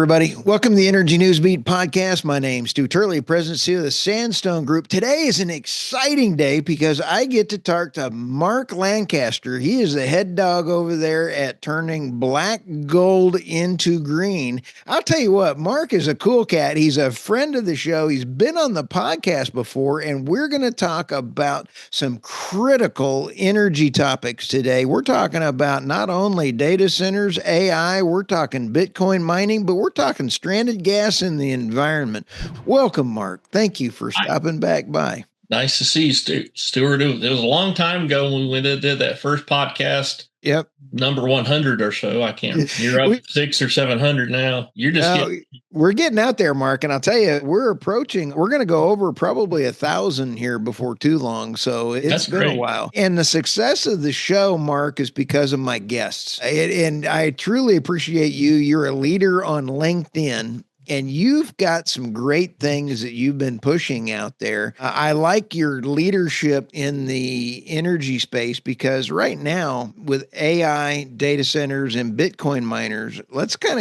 everybody. Welcome to the Energy Newsbeat podcast. My name's Stuart Turley, President and CEO of the Sandstone Group. Today is an exciting day because I get to talk to Mark Lancaster. He is the head dog over there at turning black gold into green. I'll tell you what, Mark is a cool cat. He's a friend of the show. He's been on the podcast before, and we're going to talk about some critical energy topics today. We're talking about not only data centers, AI, we're talking Bitcoin mining, but we're talking stranded gas in the environment. Welcome, Mark. Thank you for stopping back by. Nice to see you, Stuart. It was a long time ago when we did that first podcast. Yep. Number 100 or so. I can't. You're up 600 or 700 now. You're just we're getting out there, Mark. And I'll tell you, we're going to go over probably 1,000 here before too long. So it's been a while. And the success of the show, Mark, is because of my guests. And I truly appreciate you. You're a leader on LinkedIn. And you've got some great things that you've been pushing out there. I like your leadership in the energy space because right now with AI, data centers, and Bitcoin miners,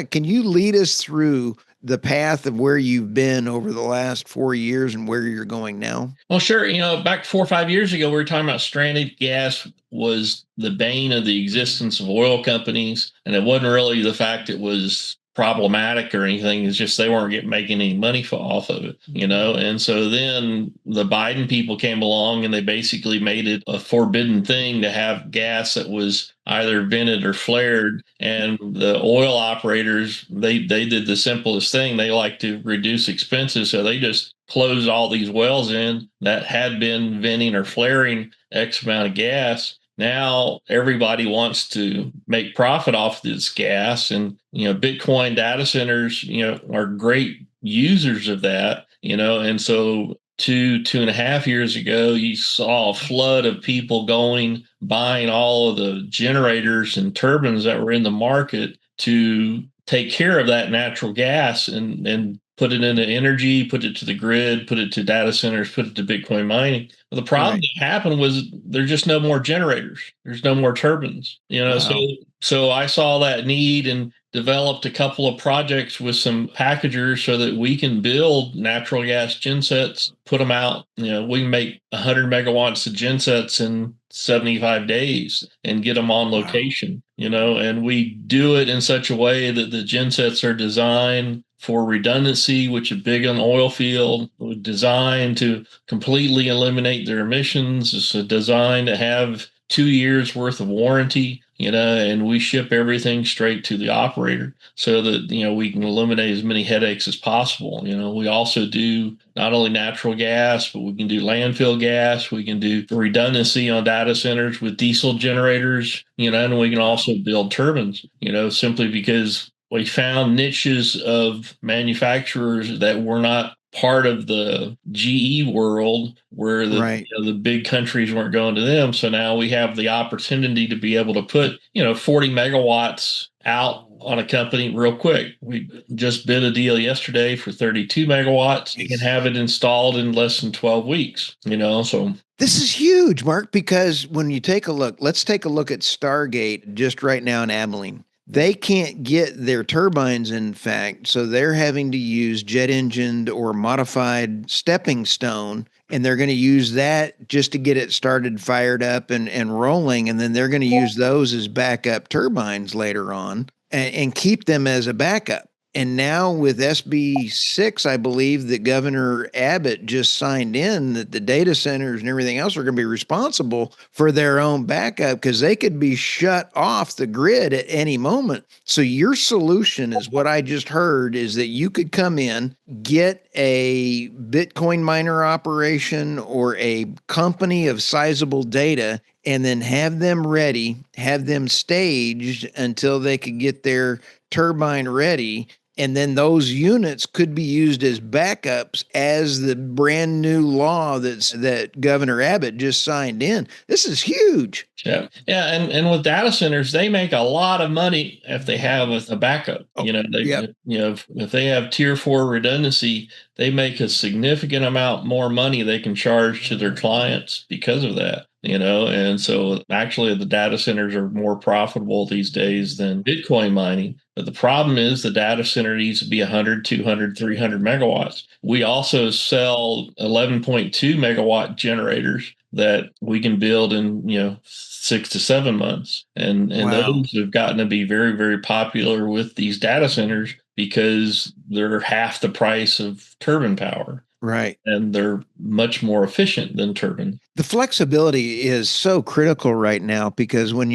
can you lead us through the path of where you've been over the last 4 years and where you're going now? Well, sure. Back 4 or 5 years ago, we were talking about stranded gas was the bane of the existence of oil companies. And it wasn't really the fact it was problematic or anything. It's just they weren't making any money off of it, And so then the Biden people came along and they basically made it a forbidden thing to have gas that was either vented or flared. And the oil operators, they did the simplest thing. They like to reduce expenses. So they just closed all these wells in that had been venting or flaring X amount of gas. Now everybody wants to make profit off this gas, and Bitcoin data centers, are great users of that, and so 2.5 years ago, you saw a flood of people buying all of the generators and turbines that were in the market to take care of that natural gas and put it into energy, put it to the grid, put it to data centers, put it to Bitcoin mining. Well, the problem that happened was there's just no more generators. There's no more turbines, Wow. So I saw that need and developed a couple of projects with some packagers so that we can build natural gas gensets, put them out. We can make 100 megawatts of gensets in 75 days and get them on location, and we do it in such a way that the gensets are designed for redundancy, which is big on Oilfield, designed to completely eliminate their emissions. It's designed to have 2 years worth of warranty, and we ship everything straight to the operator so that, we can eliminate as many headaches as possible. We also do not only natural gas, but we can do landfill gas. We can do redundancy on data centers with diesel generators, and we can also build turbines, simply because we found niches of manufacturers that were not part of the GE world where the big countries weren't going to them. So now we have the opportunity to be able to put, 40 megawatts out on a company real quick. We just bid a deal yesterday for 32 megawatts. You can have it installed in less than 12 weeks, so. This is huge, Mark, because when you take a look, let's take a look at Stargate just right now in Abilene. They can't get their turbines, in fact, so they're having to use jet engined or modified stepping stone, and they're going to use that just to get it started, fired up and rolling, and then they're going to use those as backup turbines later on and keep them as a backup. And now with SB 6, I believe that Governor Abbott just signed in that the data centers and everything else are going to be responsible for their own backup because they could be shut off the grid at any moment. So your solution is what I just heard is that you could come in, get a Bitcoin miner operation or a company of sizable data, and then have them ready, have them staged until they could get their turbine ready. And then those units could be used as backups as the brand new law that Governor Abbott just signed in. This is huge. Yeah. And with data centers, they make a lot of money if they have a backup. If they have tier 4 redundancy, they make a significant amount more money they can charge to their clients because of that. And so actually the data centers are more profitable these days than Bitcoin mining. But the problem is the data center needs to be 100, 200, 300 megawatts. We also sell 11.2 megawatt generators that we can build in, 6 to 7 months. And Wow. those have gotten to be very, very popular with these data centers because they're half the price of turbine power Right. and they're much more efficient than turbine. The flexibility is so critical right now because when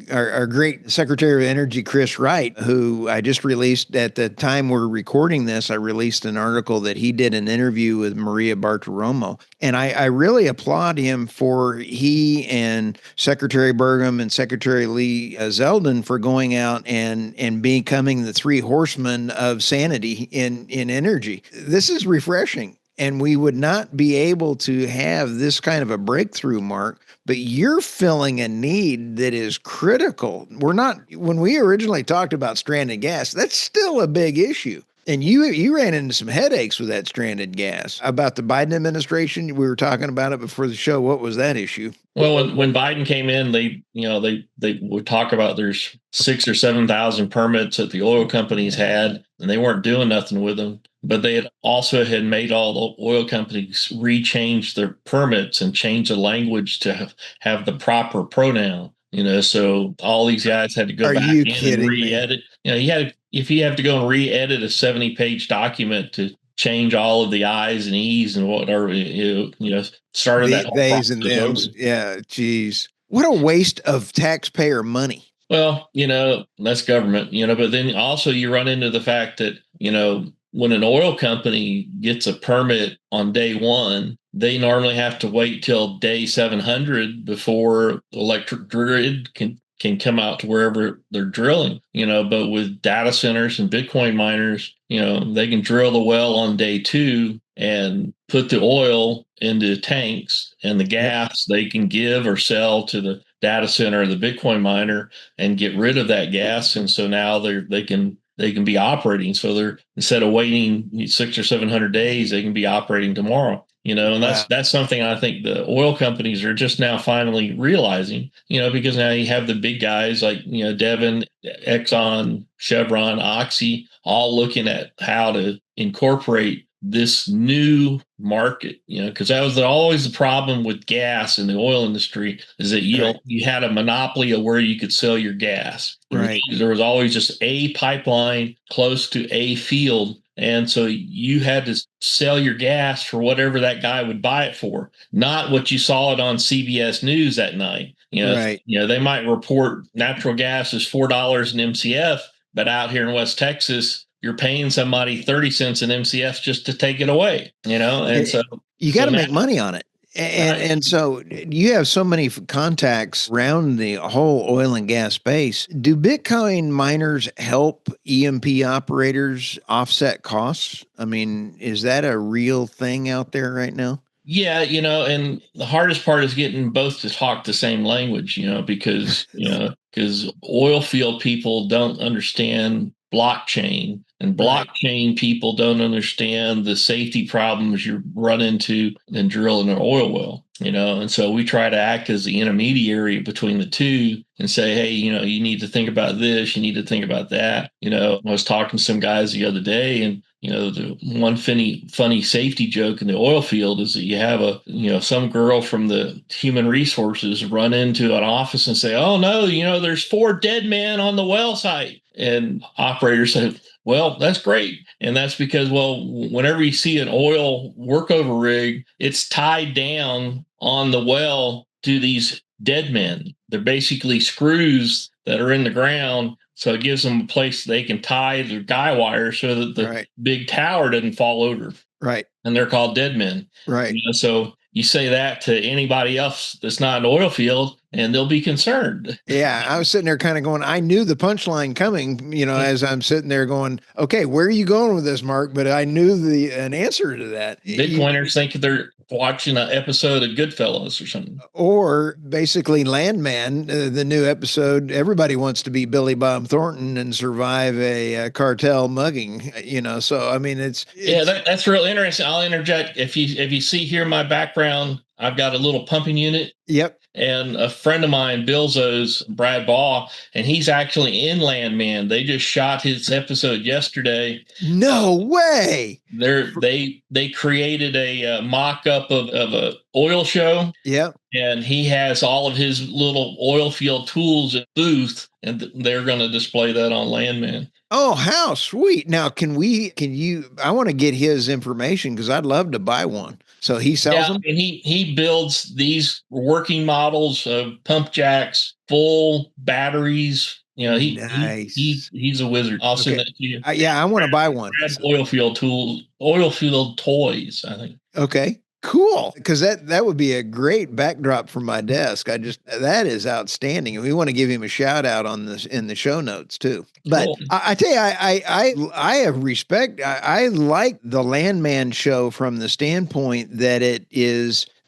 our great Secretary of Energy Chris Wright, who I just released at the time we're recording this, I released an article that he did an interview with Maria Bartiromo, and I really applaud him for he and Secretary Burgum and Secretary Lee Zeldin for going out and becoming the three horsemen of sanity in energy. This is refreshing. And we would not be able to have this kind of a breakthrough, Mark, but you're filling a need that is critical. We're not, when we originally talked about stranded gas, that's still a big issue. And you ran into some headaches with that stranded gas. About the Biden administration, we were talking about it before the show. What was that issue? Well, when Biden came in, they would talk about there's 6 or 7 thousand permits that the oil companies had, and they weren't doing nothing with them. But they had made all the oil companies rechange their permits and change the language to have the proper pronoun. So all these guys had to go Are back you in and kidding me? re-edit. If you have to go and re-edit a 70-page document to change all of the I's and E's and whatever, started that The whole theys and process over. thems. Yeah, geez. What a waste of taxpayer money. Well, that's government, but then also you run into the fact that, when an oil company gets a permit on day one, they normally have to wait till day 700 before the electric grid can come out to wherever they're drilling, but with data centers and Bitcoin miners, they can drill the well on day two and put the oil into tanks and the Yep. gas they can give or sell to the data center or the Bitcoin miner and get rid of that gas. And so now they can be operating. So they're instead of waiting 6 or 700 days, they can be operating tomorrow. And that's Wow. that's something I think the oil companies are just now finally realizing. Because now you have the big guys like Devon, Exxon, Chevron, Oxy, all looking at how to incorporate this new market, because that was always the problem with gas in the oil industry is that Right. you had a monopoly of where you could sell your gas. Right. There was always just a pipeline close to a field. And so you had to sell your gas for whatever that guy would buy it for, not what you saw it on CBS News that night. Right. They might report natural gas is $4 an MCF, but out here in West Texas, you're paying somebody 30 cents an MCF just to take it away, and It- so you got so to now, make money on it. And right. and so you have so many contacts around the whole oil and gas space. Do Bitcoin miners help EMP operators offset costs? I mean, is that a real thing out there right now? Yeah, and the hardest part is getting both to talk the same language, because oil field people don't understand blockchain, and Right. blockchain people don't understand the safety problems you run into in drilling an oil well, and so we try to act as the intermediary between the two and say, hey, you need to think about this, you need to think about that. I was talking to some guys the other day, and the one funny safety joke in the oil field is that you have some girl from the human resources run into an office and say, oh no, there's 4 dead men on the well site. And operators say, well, that's great. And that's because, well, whenever you see an oil workover rig, it's tied down on the well to these dead men. They're basically screws that are in the ground. So it gives them a place they can tie their guy wire so that the Right. big tower doesn't fall over. Right. And they're called dead men. Right. So you say that to anybody else that's not an oil field, and they'll be concerned. Yeah, I was sitting there kind of going, I knew the punchline coming, as I'm sitting there going, okay, where are you going with this, Mark? But I knew an answer to that. Bitcoiners think they're watching an episode of Goodfellas or something. Or basically Landman, the new episode, everybody wants to be Billy Bob Thornton and survive a cartel mugging, So I mean, Yeah, it's that's real interesting. I'll interject. If you see here in my background, I've got a little pumping unit. Yep. And a friend of mine, Billzo's Brad Ball, and he's actually in Landman. They just shot his episode yesterday. No way. They created a mock-up of a oil show. Yep. And he has all of his little oil field tools at booth, and they're going to display that on Landman. Oh, how sweet. Now, I want to get his information because I'd love to buy one. So he sells them? And he builds these working models of pump jacks, full batteries. You know, Nice. he's a wizard. I'll send that to you. Yeah, I want to buy one. Oil field toys, I think. Okay. Cool. Because that would be a great backdrop for my desk. That is outstanding. We want to give him a shout out on this in the show notes too. But Cool. I tell you, I have respect. I like the Landman show from the standpoint that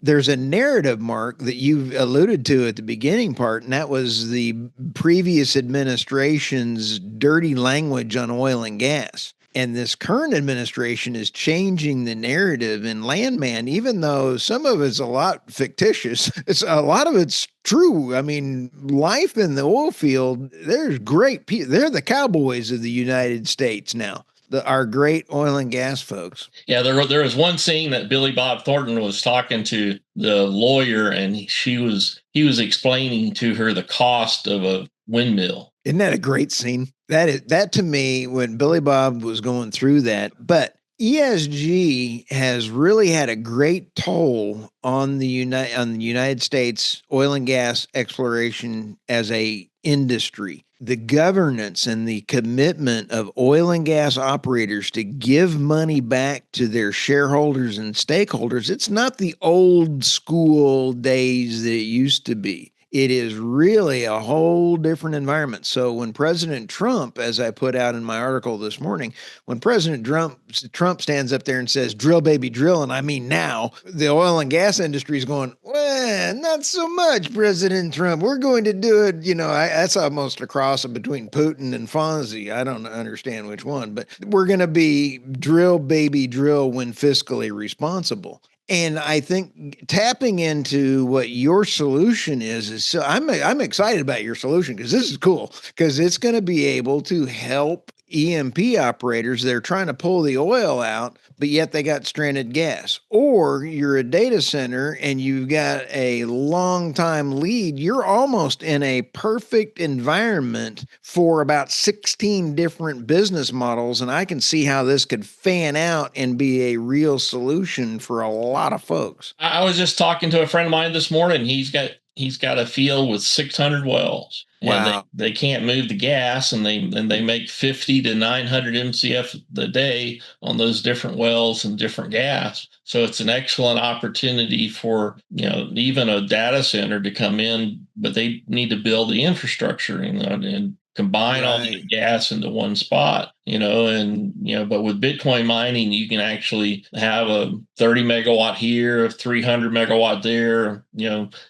there's a narrative, Mark, that you've alluded to at the beginning part, and that was the previous administration's dirty language on oil and gas. And this current administration is changing the narrative in Landman, even though some of it's a lot fictitious. A lot of it's true. I mean, life in the oil field, there's great people. They're the cowboys of the United States now. Our great oil and gas folks. Yeah, there was one scene that Billy Bob Thornton was talking to the lawyer, and he was explaining to her the cost of a windmill. Isn't that a great scene? That to me, when Billy Bob was going through that, but ESG has really had a great toll on the United States oil and gas exploration as a industry. The governance and the commitment of oil and gas operators to give money back to their shareholders and stakeholders, it's not the old school days that it used to be. It is really a whole different environment. So when President Trump, as I put out in my article this morning, when President Trump stands up there and says, drill, baby, drill, and I mean now, the oil and gas industry is going, well, not so much, President Trump. We're going to do it. That's almost a cross between Putin and Fonzie. I don't understand which one, but we're going to be drill, baby, drill when fiscally responsible. And I think tapping into what your solution is so I'm excited about your solution because this is cool because it's going to be able to help E&P operators. They're trying to pull the oil out, but yet they got stranded gas. Or you're a data center and you've got a long time lead. You're almost in a perfect environment for about 16 different business models. And I can see how this could fan out and be a real solution for a lot of folks. I was just talking to a friend of mine this morning. He's got a field with 600 wells. Wow. And they can't move the gas, and they make 50 to 900 MCF a day on those different wells and different gas. So it's an excellent opportunity for, even a data center to come in, but they need to build the infrastructure, and combine all the gas into one spot, but with Bitcoin mining, you can actually have a 30 megawatt here, a 300 megawatt there,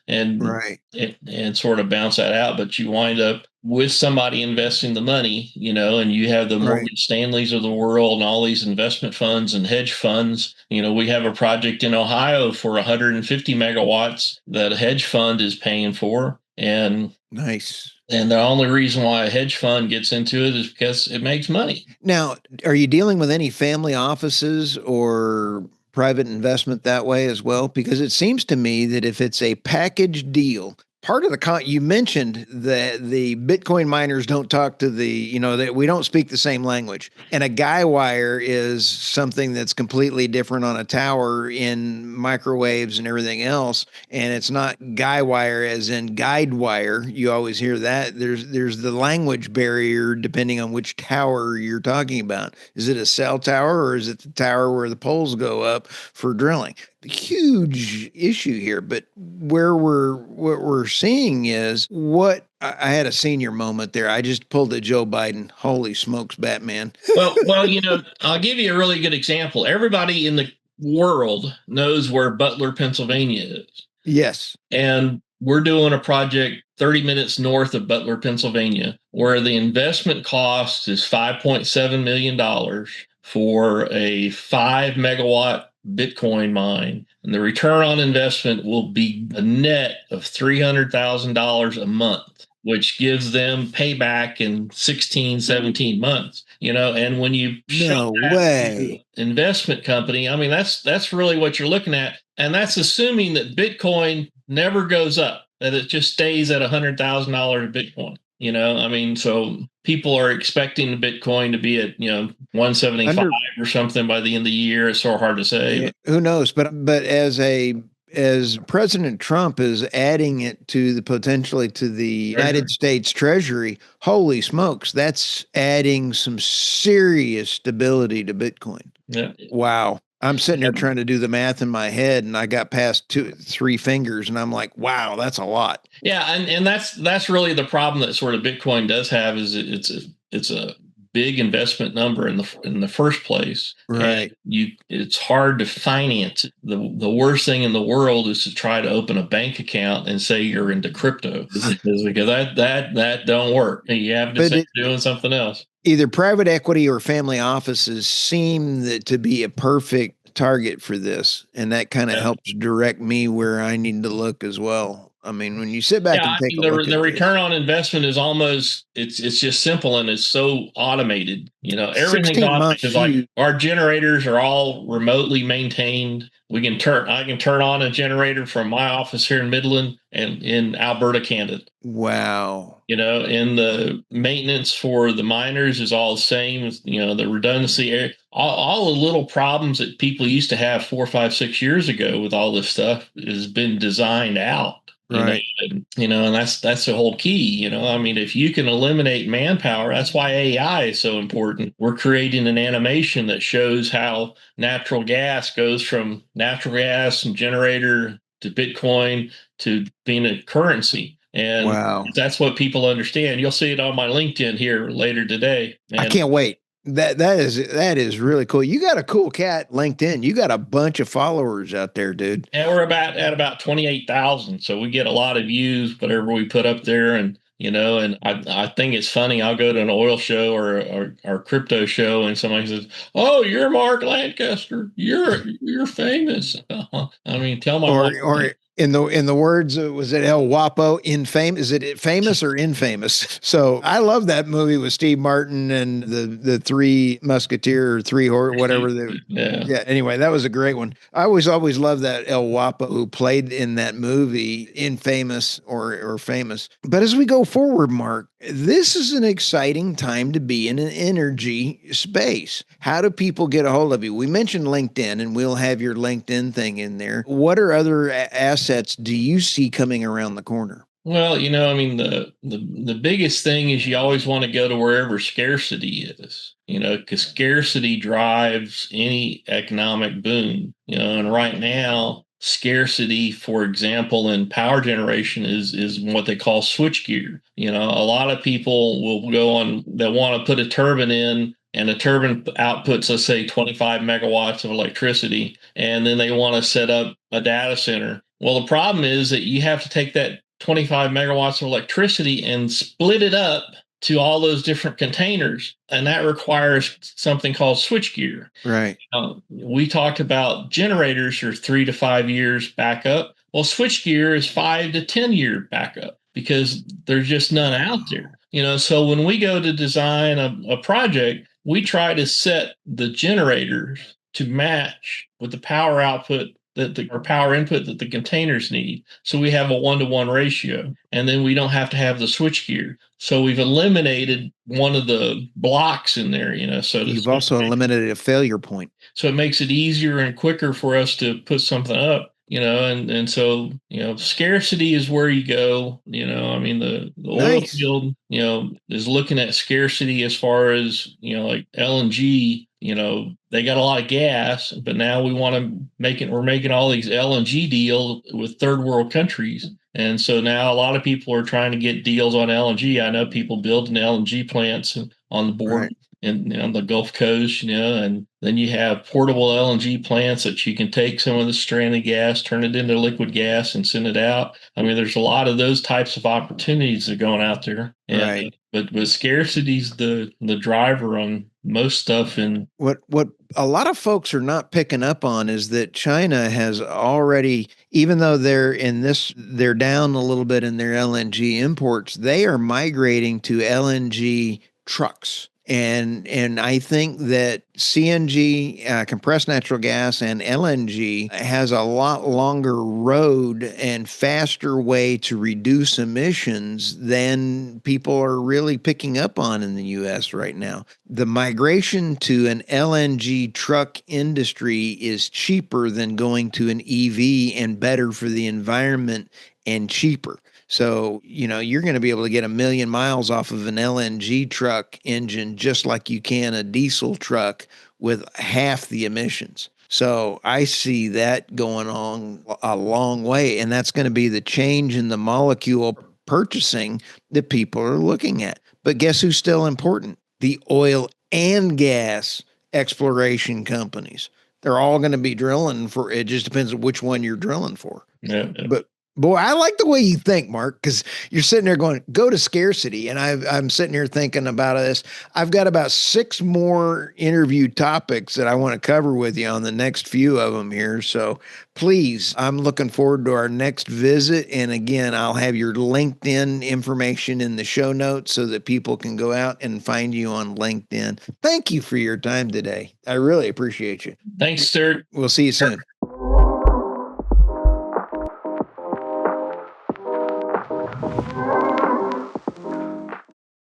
and sort of bounce that out. But you wind up with somebody investing the money, and you have the Morgan Stanleys of the world and all these investment funds and hedge funds. We have a project in Ohio for 150 megawatts that a hedge fund is paying for. And nice. And the only reason why a hedge fund gets into it is because it makes money. Now, are you dealing with any family offices or private investment that way as well? Because it seems to me that if it's a package deal, part of you mentioned that the Bitcoin miners don't talk to that we don't speak the same language. And a guy wire is something that's completely different on a tower in microwaves and everything else. And it's not guy wire as in guide wire. You always hear that. There's the language barrier depending on which tower you're talking about. Is it a cell tower or is it the tower where the poles go up for drilling? Huge issue here, but what we're seeing is what I had a senior moment there. I just pulled a Joe Biden. Holy smokes, Batman. Well, I'll give you a really good example. Everybody in the world knows where Butler, Pennsylvania is. Yes. And we're doing a project 30 minutes north of Butler, Pennsylvania, where the investment cost is $5.7 million for a 5 megawatt Bitcoin mine, and the return on investment will be a net of $300,000 a month, which gives them payback in 16, 17 months. And when you show No that to way. an investment company, I mean, that's really what you're looking at. And that's assuming that Bitcoin never goes up, that it just stays at $100,000 Bitcoin. I mean, so people are expecting the Bitcoin to be at 175 Under or something by the end of the year. It's so hard to say. Yeah, who knows? But as President Trump is adding it to the potentially to the United States Treasury, holy smokes, that's adding some serious stability to Bitcoin. Yeah. Wow. I'm sitting here trying to do the math in my head, and I got past 3 fingers, and I'm like, wow, that's a lot. Yeah, and that's really the problem that sort of Bitcoin does have is it's a big investment number in the first place, and Right. it's hard to finance it. The worst thing in the world is to try to open a bank account and say you're into crypto because that don't work. You have to But say you're doing something else. either private equity or family offices seem to be a perfect target for this, and that kind of Yeah. helps direct me where I need to look as well. I mean, when you sit back Yeah, and I take mean a look the at return this, on investment is almost it's just simple and it's so automated. Everything's 16 automated. months, It's like our generators are all remotely maintained. I can turn on a generator from my office here in Midland and in Alberta, Canada. wow. And the maintenance for the miners is all the same. The redundancy, all the little problems that people used to have 4, 5, 6 years ago with all this stuff has been designed out. Right. And that's the whole key. I mean, if you can eliminate manpower, that's why AI is so important. We're creating an animation that shows how natural gas goes from natural gas and generator to Bitcoin to being a currency. And Wow. that's what people understand. You'll see it on my LinkedIn here later today. I And can't wait. That is really cool. You got a cool cat LinkedIn. You got a bunch of followers out there, dude. we're at about 28,000. So we get a lot of views, whatever we put up there. And I think it's funny. I'll go to an oil show or crypto show and somebody says, "Oh, you're Mark Lancaster. You're famous." I mean, tell my wife. Or in the words, was it El Guapo, infamous? Is it famous or infamous? So I love that movie with Steve Martin and the three musketeer or three or whatever they. Yeah. Yeah. Anyway, that was a great one. I always loved that El Guapo who played in that movie, infamous or famous. But as we go forward, Mark, this is an exciting time to be in an energy space. How do people get a hold of you? We mentioned LinkedIn, and we'll have your LinkedIn thing in there. What are other assets do you see coming around the corner? Well, I mean, the biggest thing is you always want to go to wherever scarcity is, because scarcity drives any economic boom, and right now, scarcity, for example, in power generation is what they call switchgear. A lot of people will go on that want to put a turbine in and a turbine outputs, let's say 25 megawatts of electricity, and then they want to set up a data center. Well, the problem is that you have to take that 25 megawatts of electricity and split it up to all those different containers. And that requires something called switchgear. Right. We talked about generators are 3 to 5 years backup. Well, switchgear is 5 to 10 year backup because there's just none out there. So when we go to design a project, we try to set the generators to match with the power output or power input that the containers need. So we have a 1-to-1 ratio, and then we don't have to have the switchgear. So we've eliminated one of the blocks in there, so You've also eliminated a failure point. so it makes it easier and quicker for us to put something up. And so scarcity is where you go. I mean the oil Nice. field is looking at scarcity as far as like LNG. They got a lot of gas, but now we're making all these LNG deals with third world countries. And so now a lot of people are trying to get deals on LNG. I know people building LNG plants on the board Right. on the Gulf Coast, and then you have portable LNG plants that you can take some of the stranded gas, turn it into liquid gas, and send it out. I mean, there's a lot of those types of opportunities that are going out there, and Right. but scarcity's the driver on most stuff. And What a lot of folks are not picking up on is that China has already, even though they're down a little bit in their LNG imports, they are migrating to LNG trucks. And I think that CNG, compressed natural gas, and LNG has a lot longer road and faster way to reduce emissions than people are really picking up on in the U.S. right now. The migration to an LNG truck industry is cheaper than going to an EV, and better for the environment and cheaper. So, you're going to be able to get 1 million miles off of an LNG truck engine just like you can a diesel truck with half the emissions. So I see that going on a long way. And that's going to be the change in the molecule purchasing that people are looking at. But guess who's still important? The oil and gas exploration companies. They're all going to be drilling for it. Just depends on which one you're drilling for. yeah, But boy, I like the way you think, Mark, because you're sitting there going, go to scarcity. And I'm sitting here thinking about this. I've got about 6 more interview topics that I want to cover with you on the next few of them here. So please, I'm looking forward to our next visit. And again, I'll have your LinkedIn information in the show notes so that people can go out and find you on LinkedIn. Thank you for your time today. I really appreciate you. thanks, Stuart. We'll see you soon.